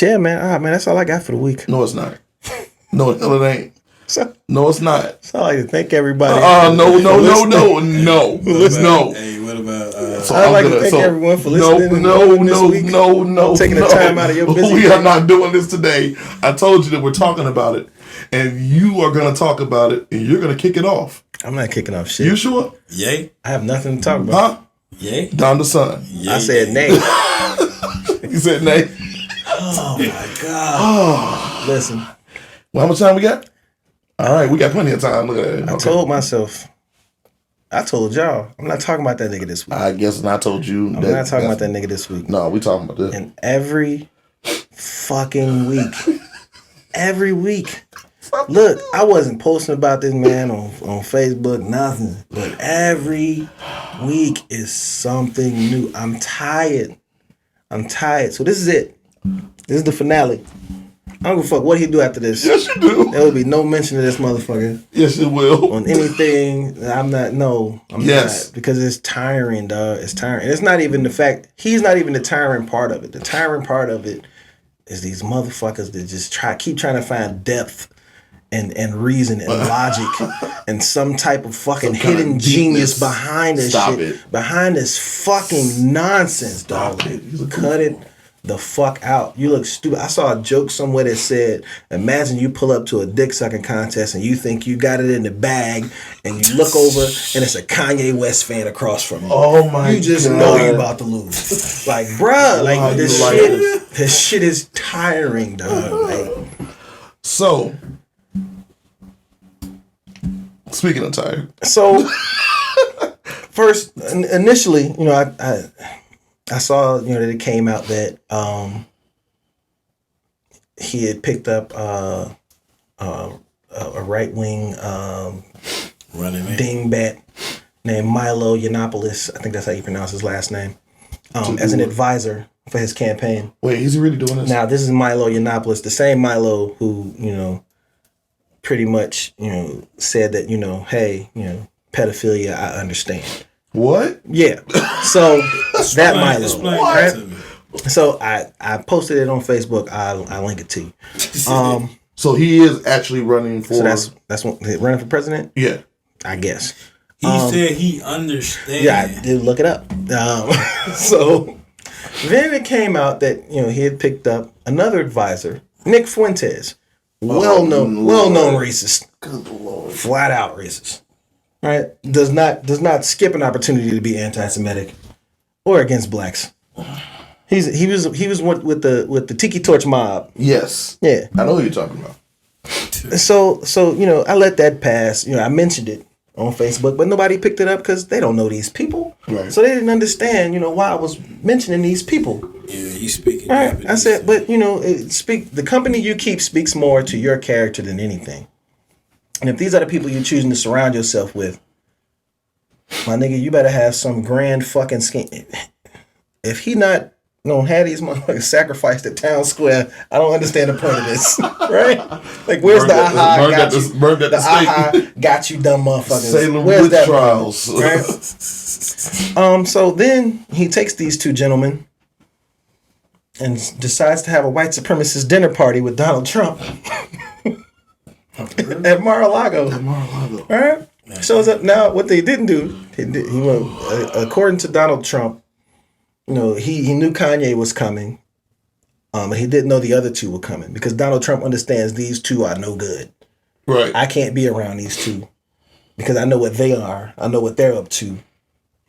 Yeah, man. Man, that's all I got for the week. No, it's not. No, it ain't. No, it's not. So I like to thank everybody. No. Hey, what about? So I'd like to thank everyone for listening. No. Taking the time out of your busy We day. are not doing this today. I told you that we're talking about it, and you are going to talk about it, and you're going to kick it off. I'm not kicking off shit. You sure? Yay. I have nothing to talk about. Huh? Yay. Don the Son. Yay. I said nay. You said nay. Oh my God. Listen, Well, how much time we got? All right, we got plenty of time. Look at that. I told myself. I told y'all. I'm not talking about that nigga this week. I guess, and I told you. I'm not talking about that nigga this week. No, we talking about this. And every fucking week. Every week. Look, I wasn't posting about this man on Facebook, nothing. But every week is something new. I'm tired. So this is it. This is the finale. I don't give a fuck what he do after this. Yes, you do. There will be no mention of this motherfucker Yes, it will. on anything. I'm not. Yes. Not. Because it's tiring, dog. It's tiring. And it's not even the fact. He's not even the tiring part of it. The tiring part of it is these motherfuckers that just keep trying to find depth and reason and logic and some type of fucking hidden genius behind this shit. Behind this fucking nonsense, dog. Cut it the fuck out. You look stupid. I saw a joke somewhere that said, imagine you pull up to a dick sucking contest and you think you got it in the bag and you look over and it's a Kanye West fan across from you. Oh my God. You just know you about to lose. Like, bruh, like this shit is tiring, dog. Like, So, speaking of tired. So, first, initially, you know, I saw, you know, that it came out that he had picked up a right wing dingbat named Milo Yiannopoulos. I think that's how you pronounce his last name. As an advisor for his campaign. Wait, is he really doing this? Now, this is Milo Yiannopoulos, the same Milo who, you know, pretty much, you know, said that, you know, hey, you know, pedophilia, I understand. What? Yeah. So that Milo. Right? So I posted it on Facebook. I'll link it to you. So he is actually running for. So that's what, running for president. Yeah. I guess. He said he understands. Yeah, I did look it up. So then it came out that, you know, he had picked up another advisor, Nick Fuentes, well known racist, Good Lord. flat out racist. Right? Does not skip an opportunity to be anti-Semitic or against blacks. He was with the Tiki Torch mob. Yes. Yeah. I know who you're talking about. So you know, I let that pass. You know, I mentioned it on Facebook, but nobody picked it up because they don't know these people. Right. So they didn't understand, you know, why I was mentioning these people. Yeah, he's speaking. All right. I said, but you know, the company you keep speaks more to your character than anything. And if these are the people you're choosing to surround yourself with, my nigga, you better have some grand fucking scheme. If he not gonna have these motherfuckers sacrificed at Town Square, I don't understand the point of this, right? Like, where's the aha got you? The aha got you, dumb motherfuckers. Salem Where's witch that trials. Right? So then he takes these two gentlemen and decides to have a white supremacist dinner party with Donald Trump at Mar-a-Lago. All right. Shows up now. What they didn't do, he went according to Donald Trump. You know, he knew Kanye was coming, but he didn't know the other two were coming because Donald Trump understands these two are no good. Right. I can't be around these two because I know what they are. I know what they're up to.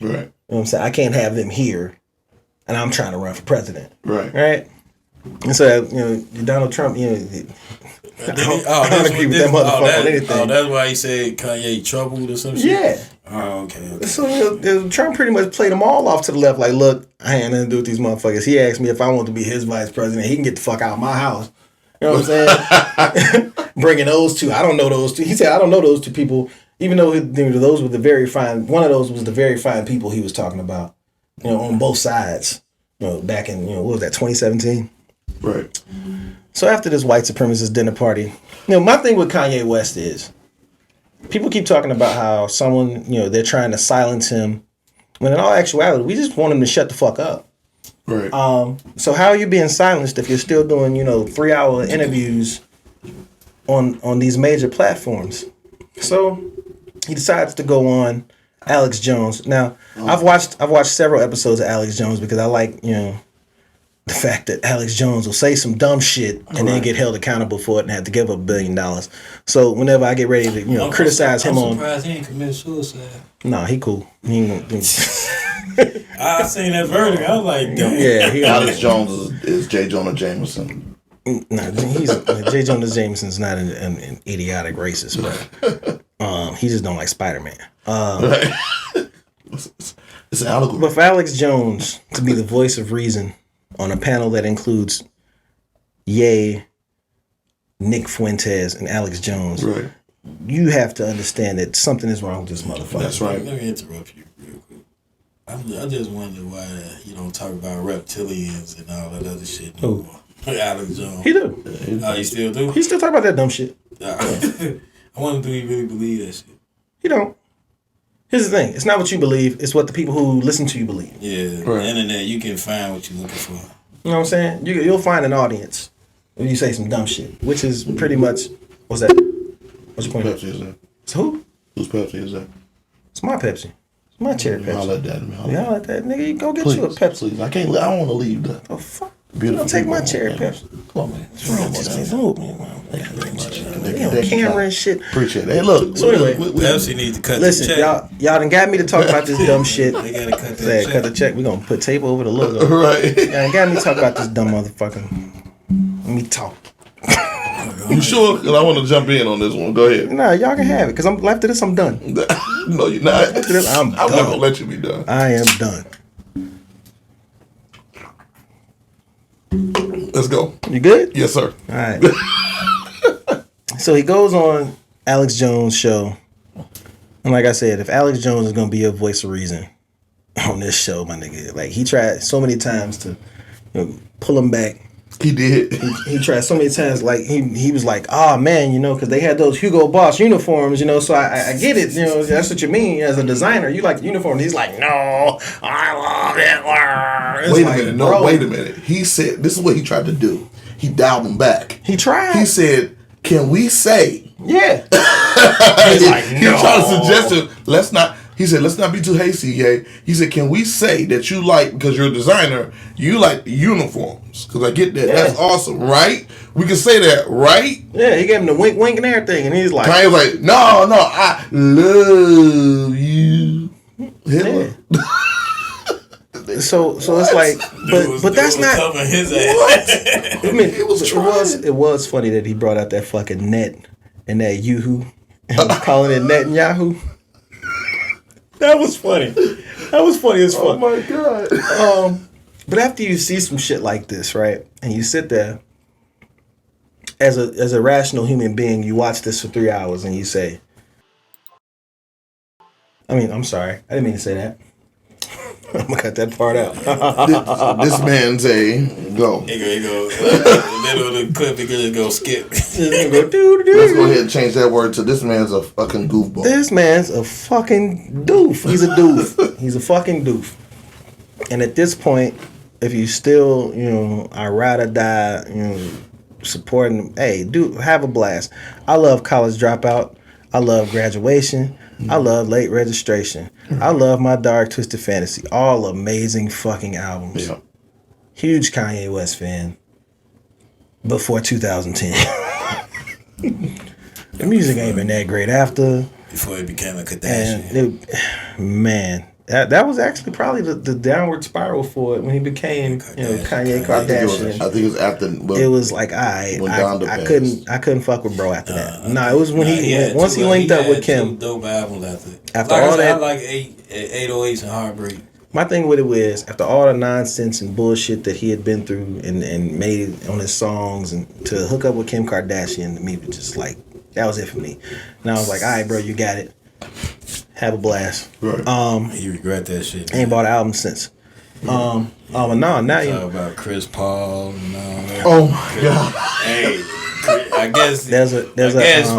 Right. You know what I'm saying? I can't have them here, and I'm trying to run for president. Right. Right. And so, you know, Donald Trump, you know, I don't agree with that motherfucker on anything. Oh, that's why he said Kanye troubled or some shit? Yeah. Oh, okay. So, you know, Trump pretty much played them all off to the left. Like, look, I ain't nothing to do with these motherfuckers. He asked me if I want to be his vice president. He can get the fuck out of my house. You know what I'm saying? Bringing those two. I don't know those two. He said, I don't know those two people. Even though those were the very fine, one of those was the very fine people he was talking about, you know, on both sides. You know, back in, you know, what was that, 2017? Right. So after this white supremacist dinner party, you know, my thing with Kanye West is people keep talking about how someone, you know, they're trying to silence him. When in all actuality, we just want him to shut the fuck up. Right. So how are you being silenced if you're still doing 3-hour interviews on these major platforms? So he decides to go on Alex Jones. Now I've watched several episodes of Alex Jones because I like the fact that Alex Jones will say some dumb shit and then get held accountable for it and have to give up $1 billion. So whenever I get ready to criticize him I'm surprised he ain't committed suicide. Nah, he cool. He ain't gonna, I seen that verdict. I was like, damn. yeah, Alex Jones is J. Jonah Jameson. nah, J. Jonah Jameson's not an idiotic racist, but he just don't like Spider-Man. Right. It's an allegory. But for Alex Jones to be the voice of reason on a panel that includes Ye, Nick Fuentes, and Alex Jones, Right. you have to understand that something is wrong with this motherfucker. That's right. Let me interrupt you real quick. I just wonder why you don't talk about reptilians and all that other shit no Who? more. Alex Jones. He do. Oh, you still do? He still talk about that dumb shit. I wonder, do he really believe that shit? He don't. Here's the thing. It's not what you believe. It's what the people who listen to you believe. Yeah, Right. the internet, you can find what you're looking for. You know what I'm saying? You'll find an audience when you say some dumb shit, which is pretty much, what's that? What's your point? Pepsi is that? It's who? Whose Pepsi is that? It's my Pepsi. It's my cherry I'll Pepsi. let that. Yeah, I like that. Nigga, you go get Please, you a Pepsi. please. I can't. I don't want to leave the Oh, fuck. beautiful. You don't take my people. cherry Yeah. Pepsi. Come on, man. What's wrong with that? Move, man. Thank you very much. Camera and shit. Appreciate it. Hey, look. So anyway, Pepsi needs to cut Listen, the check. y'all done got me to talk about this dumb shit. They gotta cut Say, that check. cut the check. We gonna put tape over the logo. Right. Y'all done got me to talk about this dumb motherfucker. Let me talk. You sure? Because I want to jump in on this one. Go ahead. Nah, y'all can have it. Because after this, I'm done. No, you're not. After this, I'm not done. gonna let you be done. I am done. Let's go. You good? Yes, sir. All right. So he goes on Alex Jones' show. And like I said, if Alex Jones is going to be a voice of reason on this show, my nigga, like he tried so many times to pull him back. He did. He tried so many times, like he was like, oh man, because they had those Hugo Boss uniforms, so I get it, that's what you mean as a designer, you like the uniform. He's like, no, I love it. It's Wait a like, minute. No, bro, wait a minute. He said, this is what he tried to do. He dialed him back. He tried. He said, can we say? Yeah. He's like, He no. tried to suggest it. He said, let's not be too hasty, yeah. He said, can we say that you like, because you're a designer, you like the uniforms? Because I get that. Yeah. That's awesome, right? We can say that, right? Yeah, he gave him the wink, wink, and everything, and he's like, Kanye was like, no, I love you. Hitler. So it's like, but that's not. Covering his ass. I mean, He was trying. it was funny that he brought out that fucking net and that Yahoo and was calling it Netanyahu. That was funny. That was funny as Oh fuck. my God. But after you see some shit like this, right, and you sit there as a rational human being, you watch this for 3 hours and you say, I'm sorry, I didn't mean to say that. I'm gonna cut that part out. This man's a go. Here you go. The middle of the clip, he could just go skip. Let's go ahead and change that word to this man's a fucking goofball. This man's a fucking doof. He's a doof. He's a fucking doof. And at this point, if you still, I ride or die, supporting, hey, dude, have a blast. I love College Dropout. I love Graduation. I love Late Registration. I love My Dark Twisted Fantasy. All amazing fucking albums. Yeah. Huge Kanye West fan. Before 2010. The music ain't been that great after. Before he became a Kardashian. And that was actually probably the downward spiral for it when he became Kanye Kardashian. I think it was after. It was like I couldn't fuck with bro after that. It was when once he linked up with Kim. Dope albums after After all that, I like 808s and Heartbreak. My thing with it was after all the nonsense and bullshit that he had been through and made on his songs, and to hook up with Kim Kardashian, to me was just like that was it for me. And I was like, all right, bro, you got it. Have a blast. Right. You regret that shit. Ain't bought an album since. But no, now you talk about Chris Paul and all that. Oh my God. Hey, I guess there's a past,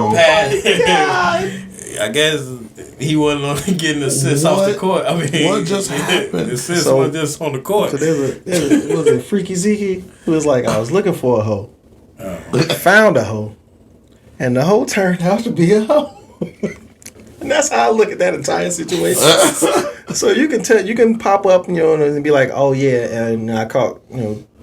I guess he wasn't on getting assists off the court. I mean, what just happened? Assists was just on the court. So was it Freaky Zeke who was like, I was looking for a hoe, found a hoe, and the hoe turned out to be a hoe. And that's how I look at that entire situation. So you can pop up, and be like, oh yeah, and I caught,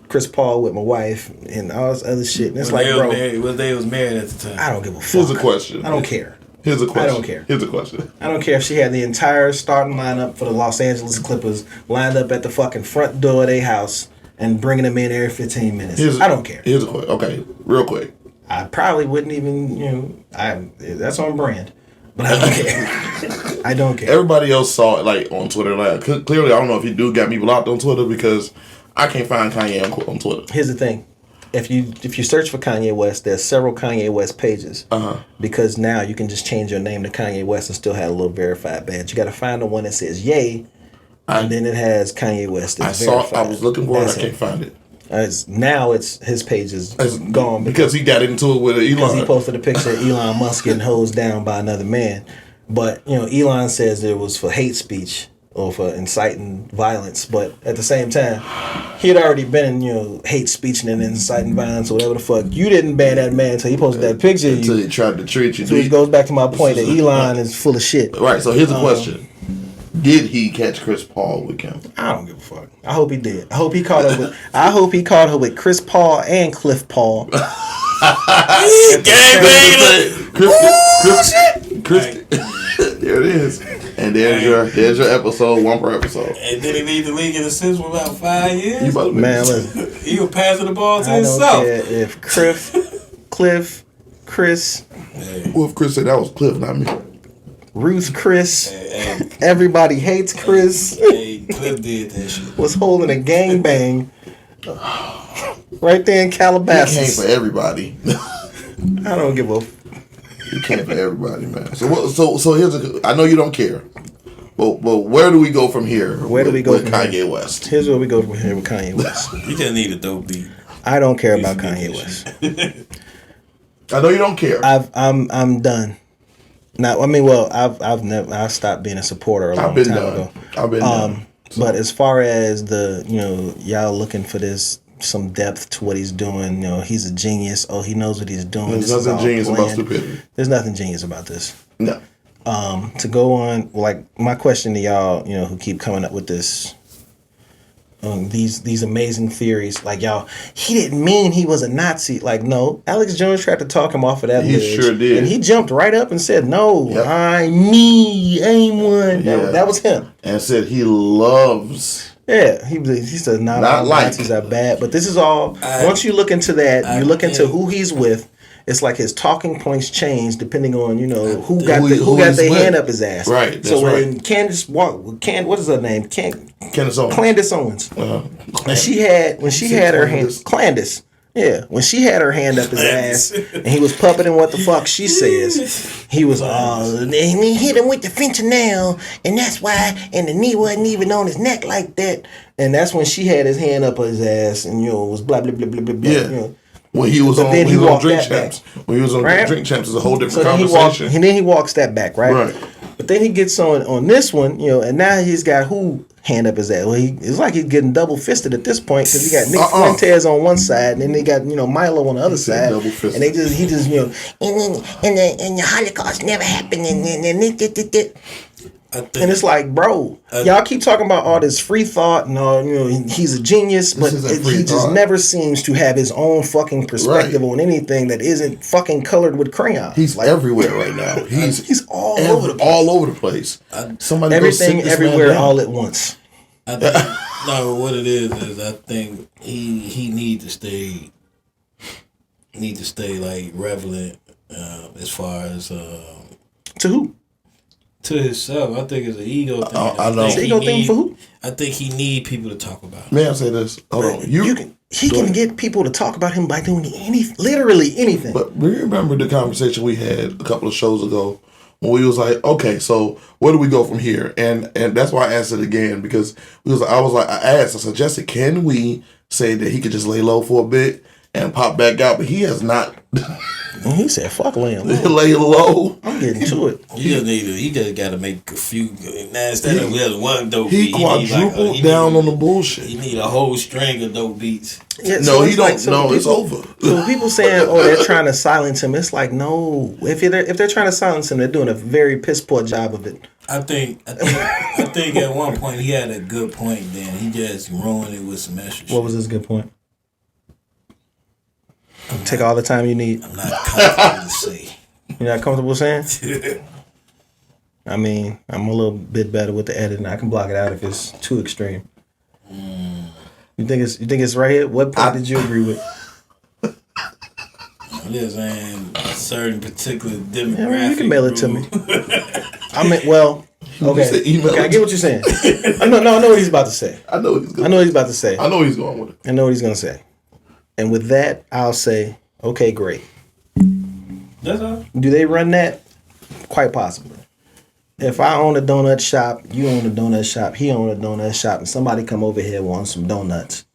Chris Paul with my wife and all this other shit. And it's like, bro, they was married at the time. I don't give a fuck. Here's a question. I don't care. Here's a question. I don't care. Here's a question. I don't care if she had the entire starting lineup for the Los Angeles Clippers lined up at the fucking front door of their house and bringing them in every 15 minutes. I don't care. Here's a question. Okay, real quick. I probably wouldn't even, that's on brand. But I don't care. I don't care. Everybody else saw it like on Twitter. Like clearly, I don't know if he do got me blocked on Twitter because I can't find Kanye on Twitter. Here's the thing: if you search for Kanye West, there's several Kanye West pages. Because now you can just change your name to Kanye West and still have a little verified badge. You got to find the one that says "Yay," and then it has Kanye West. I was looking for it. I can't find it. Now his page is gone because he got into it with Elon. Because he posted a picture of Elon Musk getting hosed down by another man. But Elon says it was for hate speech or for inciting violence. But at the same time, he had already been in hate speech and inciting violence or whatever the fuck. You didn't ban that man until he posted that picture. Until he tried to treat you. So it goes back to my point that Elon is full of shit. Right. So here's the question. Did he catch Chris Paul with Kim? I don't give a fuck. I hope he did. I hope he caught her with Chris Paul and Cliff Paul. Chris, there it is. And there's your episode, one per episode. And did he lead the league in assists for about 5 years? Listen, he was passing the ball to I himself. don't care if Chris. Well, if Chris said that was Cliff, not me. Ruth Chris. Everybody hates Chris. Cliff did that shit. Was holding a gangbang right there in Calabasas. He came for everybody. I don't give a. He came for everybody, man. So here's I know you don't care, but where do we go from here? Where do we go with from Kanye here? West? Here's where we go from here with Kanye West. He just need a dope beat. I don't care about Kanye West. I know you don't care. I'm done. Now, I mean, I've stopped being a supporter a long time ago. I've been done. So. But as far as y'all looking for some depth to what he's doing, he's a genius. Oh, he knows what he's doing. There's nothing genius about stupidity. There's nothing genius about this. No. To go on, like my question to y'all, who keep coming up with this. These amazing theories, like y'all, he didn't mean he was a Nazi. Like, no, Alex Jones tried to talk him off of that. He sure did, and he jumped right up and said, "No, I ain't one." That was him. And said he loves. Yeah, he said not all Nazis are bad, but this is all. Once you look into that, you look into who he's with. It's like his talking points change depending on who got their hand up his ass. Right. So when what is her name? Candace Owens. When she had her hand Clandis. Yeah, when she had her hand up his ass and he was puppeting what the fuck she says, he was and he hit him with the fentanyl and that's why, and the knee wasn't even on his neck like that, and that's when she had his hand up his ass and was blah blah blah blah blah blah. Yeah. When he was on Drink Champs. When he was on Drink Champs, is a whole different conversation. And then he walks that back, right? Right. But then he gets on this one, and now he's got who hand up his ass? Well, it's like he's getting double fisted at this point because he got Nick Fuentes on one side, and then they got Milo on the other side, and he just and the Holocaust never happened, and it's like, bro, y'all keep talking about all this free thought and all, he's a genius, but he just never seems to have his own fucking perspective on anything that isn't fucking colored with crayons. He's everywhere right now. He's all over the place. Somebody everything, everywhere, all at once. I think, no, what it is I think he need to stay like relevant as far as to who. To himself. I think it's an ego thing. I know. It's an ego thing for who? I think he need people to talk about him. May I say this? Hold on. He can get people to talk about him by doing literally anything. But remember the conversation we had a couple of shows ago when we was like, okay, so where do we go from here? And that's why I asked it again because I suggested, can we say that he could just lay low for a bit and pop back out? But he has not. And he said, "Fuck laying low. Lay low. I'm getting to it." You just got to make a few. Now instead of just one dope He beat, quadrupled down on the He bullshit. need a whole string of dope beats. Yeah, No, he it's don't. so No, people- it's over. So people saying, "Oh, they're trying to silence him." It's like, no. If they're trying to silence him, they're doing a very piss poor job of it. I think at one point he had a good point. Then he just ruined it with some extra shit. What was his good point? Take all the time you need. I'm not comfortable to say. You're not comfortable saying? I mean, I'm a little bit better with the editing. I can block it out if it's too extreme. You think it's right here? What part did you agree with? I'm just saying a certain particular demographic. Yeah, you can mail it to me. group. I mean, well, okay. email I it. get what you're saying. I know what he's about to say. I know he's I going. know what he's about to say. I know he's going with it. I know what he's gonna say. And with that, I'll say, okay, great. That's all. Do they run that? Quite possibly. If I own a donut shop, you own a donut shop, he own a donut shop, and somebody come over here wants some donuts,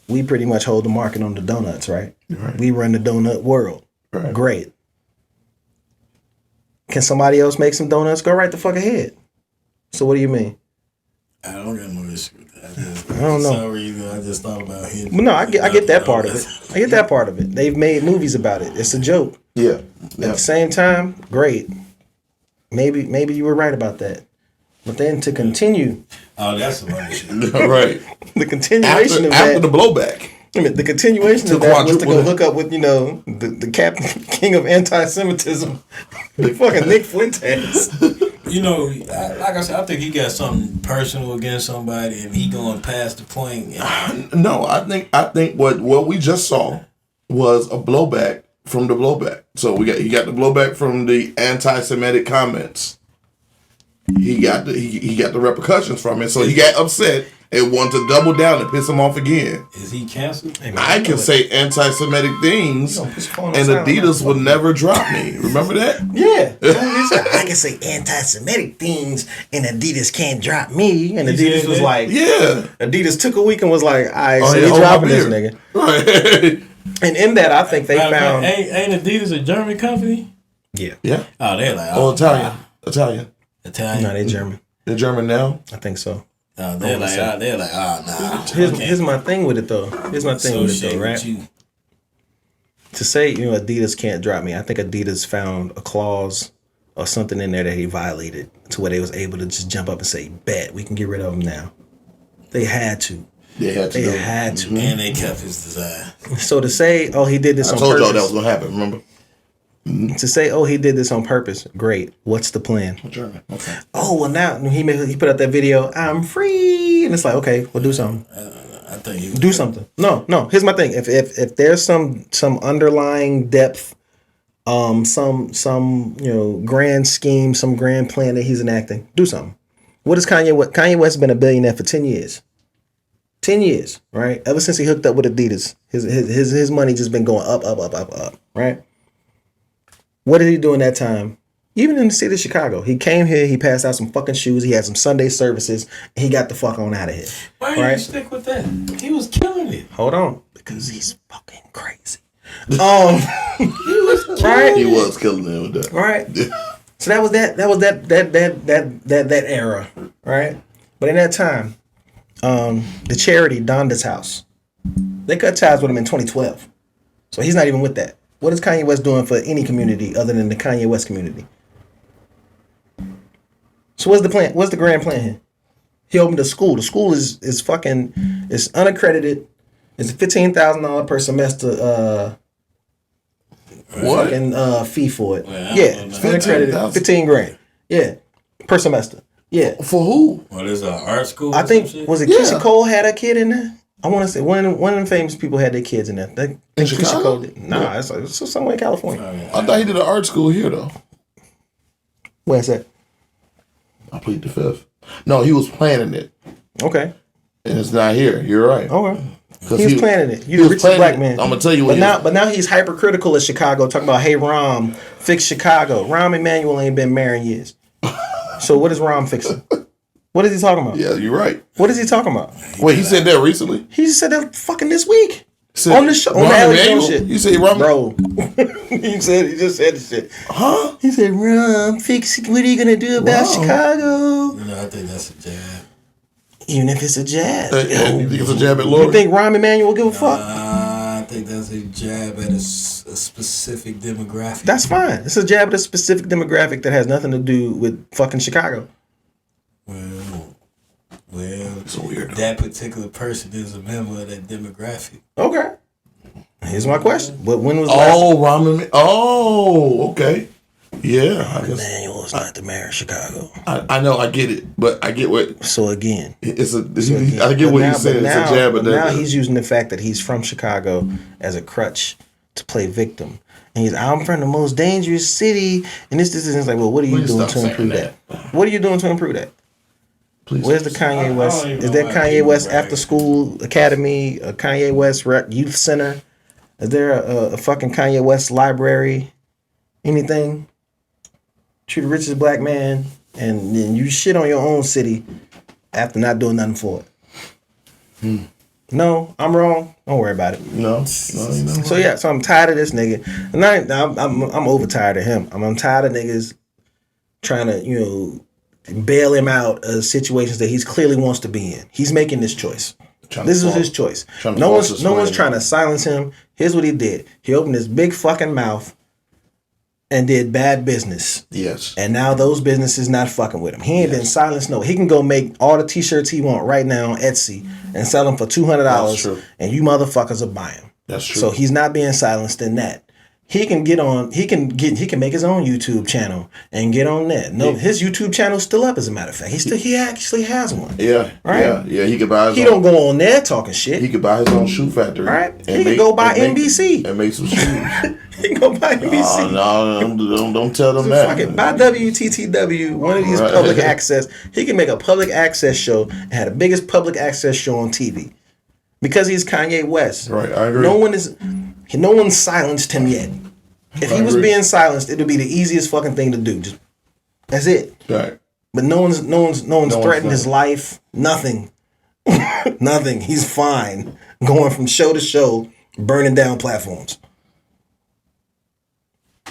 we pretty much hold the market on the donuts, right? Right. We run the donut world. Right. Great. Can somebody else make some donuts? Go right the fuck ahead. So what do you mean? I don't got no issue with that. I don't know. For some reason, I just thought about him. But no, I get that part of it. I get that part of it. They've made movies about it. It's a joke. Yeah. At Yeah. the same time, great. Maybe you were right about that. But then to continue, Oh, that's some other shit. Right. the continuation of After that, the blowback. I mean, the continuation To of that was to go quadruple hook up with, the captain, king of anti-Semitism, the fucking Nick Fuentes. Like I said, I think he got something personal against somebody, and he going past the point. No, I think what we just saw was a blowback from the blowback. So he got the blowback from the anti-Semitic comments. He got the repercussions from it. So he got upset and wanted to double down and piss him off again. Is he canceled? I can say anti-Semitic things, You gonna put your phone on and silent, Adidas man. would never drop me. Remember that? Yeah. I can say anti-Semitic things and Adidas can't drop me. And Adidas was like, Yeah. Adidas took a week and was like, all right, so yeah, they hold dropping my this beer. nigga. Right. And in that, I think they found... Ain't Adidas a German company? Yeah. Yeah. Oh, they're like Italian. Italian. No, they German. They're German now. I think so. They're like nah. Here's my thing with it, though. Right? To say, Adidas can't drop me, I think Adidas found a clause or something in there that he violated to where they was able to just jump up and say, bet, we can get rid of him now. They had to. They had to. They do it. had to. And they kept his design. So to say, oh, he did this I on told purpose. y'all that was gonna happen. Remember? To say, oh, he did this on purpose. Great. What's the plan? German. Okay. Oh, well, now he put out that video, I'm free. And it's like, okay, well, do something. I think he was Do something. No. Here's my thing. If there's some underlying depth, some grand scheme, some grand plan that he's enacting, do something. What is Kanye? What Kanye West has been a billionaire for 10 years. 10 years, right? Ever since he hooked up with Adidas, his money just been going up, right? What did he do in that time? Even in the city of Chicago, he came here, he passed out some fucking shoes, he had some Sunday services, and he got the fuck on out of here. Why didn't you stick with that? He was killing it. Hold on, because he's fucking crazy. Right? He was killing them with that. Right. So that was that era, right? But in that time, the charity Donda's House, they cut ties with him in 2012. So he's not even with that. What is Kanye West doing for any community other than the Kanye West community? So what's the plan? What's the grand plan here? He opened a school. The school is unaccredited. It's a $15,000 per semester What? fucking fee for it. Well, Yeah, it's unaccredited. 15,000. 15 grand. Yeah, per semester. Yeah, For who? Well, there's an art school. I or think some shit? was it Yeah. Keisha Cole had a kid in there. I want to say one of them famous people had their kids in there. I think In Keisha Chicago? Cole did. Nah, it's somewhere in California. I thought he did an art school here though. Where's that? I plead the fifth. No, he was planning it, Okay. and it's not here. You're right. Okay. 'Cause He was planning it. he You're the was richest planning black it. man. I'm gonna tell you what. But now he's hypercritical of Chicago, talking about, hey, Rahm, fix Chicago. Rahm Emanuel ain't been mayor in years. So what is Rahm fixing? What is he talking about? Yeah, you're right. What is he talking about? Wait, he said that recently. He just said that fucking this week. On the show, on the Alex Jones shit. You say Ramen? Bro. He just said the shit. Huh? He said, fix it. What are you going to do about Chicago? I think that's a jab. Even if it's a jab. You think it's a jab at Lori? You think Rahm Emanuel will give a fuck? I think that's a jab at a specific demographic. That's fine. It's a jab at a specific demographic that has nothing to do with fucking Chicago. Well, it's weird. That particular person is a member of that demographic. Okay. Here's my question. But when was Ramen? Oh, okay. Yeah. Rahm Emanuel is not the mayor of Chicago. I know, I get it, but I get what. So again, I get what he's saying. It's a jab at that. Now he's using the fact that he's from Chicago as a crutch to play victim. And I'm from the most dangerous city, and this is like, well, what are you doing to improve that? What are you doing to improve that? Please. Where's the Kanye West? Is that Kanye West After School Academy, a Kanye West Youth Center? Is there a fucking Kanye West library? Anything? Treat the richest black man, and then you shit on your own city after not doing nothing for it. No, I'm wrong. Don't worry about it. No, you know. So yeah, so I'm tired of this nigga, and I'm overtired of him. I'm tired of niggas trying to bail him out of situations that he clearly wants to be in. He's making this choice. This was his choice. No one's trying to silence him. Here's what he did. He opened his big fucking mouth and did bad business. Yes. And now those businesses not fucking with him. He ain't been silenced. No, he can go make all the t-shirts he want right now on Etsy and sell them for $200, and you motherfuckers will buy them. That's true. So he's not being silenced in that. He can make his own YouTube channel and get on that. No, his YouTube channel's still up, as a matter of fact. He actually has one. Yeah. Right? Yeah. He could buy his He don't go on there talking shit. He could buy his own shoe factory. Right? He can go buy NBC. And make some shoes. He can go buy NBC. No, don't tell them that. Fucking buy WTTW, one of these public access. He can make a public access show and have the biggest public access show on TV. Because he's Kanye West. Right, I agree. No one's silenced him yet. If he was being silenced, it would be the easiest fucking thing to do. That's it. Right. But no one's threatened his life. Nothing. Nothing. He's fine. Going from show to show, burning down platforms.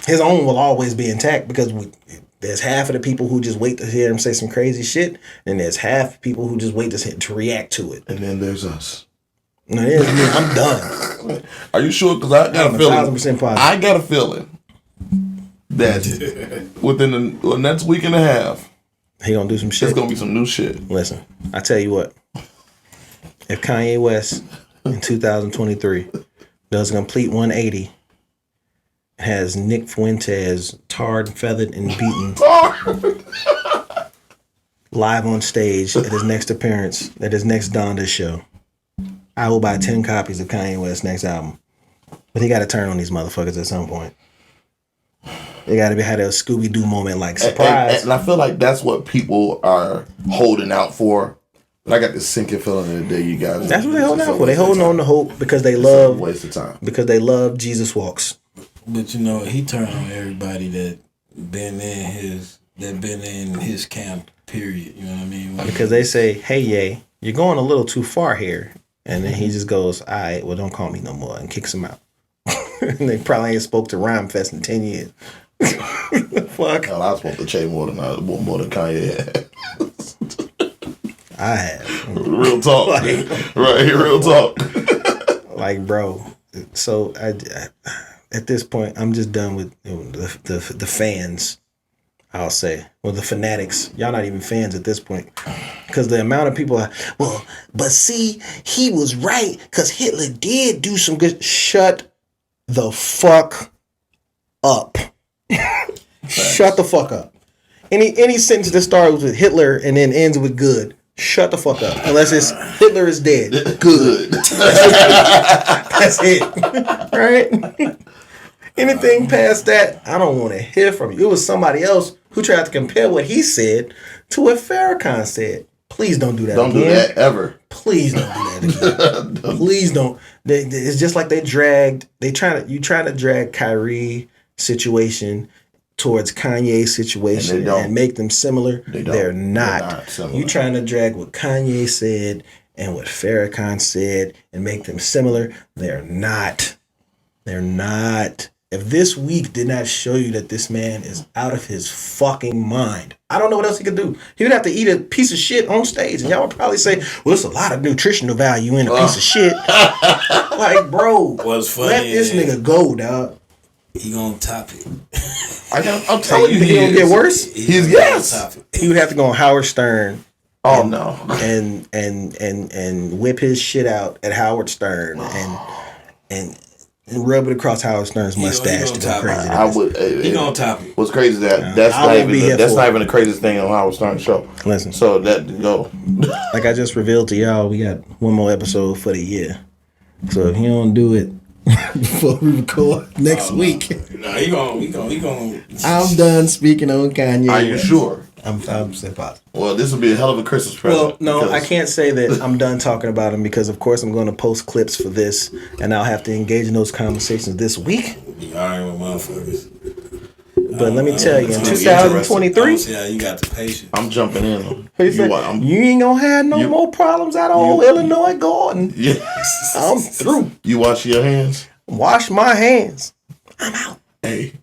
His own will always be intact because there's half of the people who just wait to hear him say some crazy shit, and there's half people who just wait to react to it. And then there's us. No, it is me. I'm done. Are you sure? Because I got a feeling. 1,000% positive. I got a feeling that within the next week and a half, he gonna do some shit. It's gonna be some new shit. Listen, I tell you what. If Kanye West in 2023 does a complete 180, has Nick Fuentes tarred, feathered, and beaten live on stage at his next appearance, at his next Donda show, I will buy 10 copies of Kanye West's next album. But he got to turn on these motherfuckers at some point. They got to have a Scooby-Doo moment like surprise. And I feel like that's what people are holding out for. But I got this sinking feeling in the day, you guys. That's what they holding out for. They holding on to hope because they love. Waste of time. Because they love Jesus Walks. But he turned on everybody that been in his camp. Period. You know what I mean? Because they say, "Hey, Ye, you're going a little too far here," and then he just goes, "All right, well, don't call me no more," and kicks him out. And they probably ain't spoke to Rhyme Fest in 10 years. Fuck. Hell, I spoke to Che more than Kanye had. I have. Real talk. Right, real talk. Like, bro. So I at this point, I'm just done with the fans. I'll say, well, the fanatics. Y'all not even fans at this point, because the amount of people are. Well, but see, he was right because Hitler did do some good. Shut the fuck up. Shut the fuck up. Any sentence that starts with Hitler and then ends with good. Shut the fuck up. Unless it's Hitler is dead. Good. That's it. Right? Anything past that, I don't want to hear from you. It was somebody else who tried to compare what he said to what Farrakhan said. Please don't do that again. Don't do that ever. Please don't do that again. Please don't. It's just like you try to drag Kyrie situation towards Kanye's situation and make them similar. They're not. You trying to drag what Kanye said and what Farrakhan said and make them similar. They're not. They're not. If this week did not show you that this man is out of his fucking mind, I don't know what else he could do. He would have to eat a piece of shit on stage. And y'all would probably say, well, there's a lot of nutritional value in a piece of shit. Like, bro, what's funny let this nigga go, dog. He gonna top it. I'm telling you, he gonna get worse? He's yes. He would have to go on Howard Stern. Oh no. And whip his shit out at Howard Stern and rub it across Howard Stern's mustache to go crazy. I would. He gonna top it. What's crazy is that's not even the craziest thing on Howard Stern's show. Listen. So that go. Like I just revealed to y'all, we got one more episode for the year. So if he don't do it before we record next week, no, he gonna. I'm done speaking on Kanye. Are you sure? I'm positive. Well, this will be a hell of a Christmas present. Well, no, I can't say that I'm done talking about him because, of course, I'm going to post clips for this, and I'll have to engage in those conversations this week. You already with motherfuckers. But let me tell you, in 2023, yeah, you got the patience. I'm jumping in. You ain't gonna have no more problems out on Illinois Garden. Yes, I'm through. You wash your hands. Wash my hands. I'm out. Hey.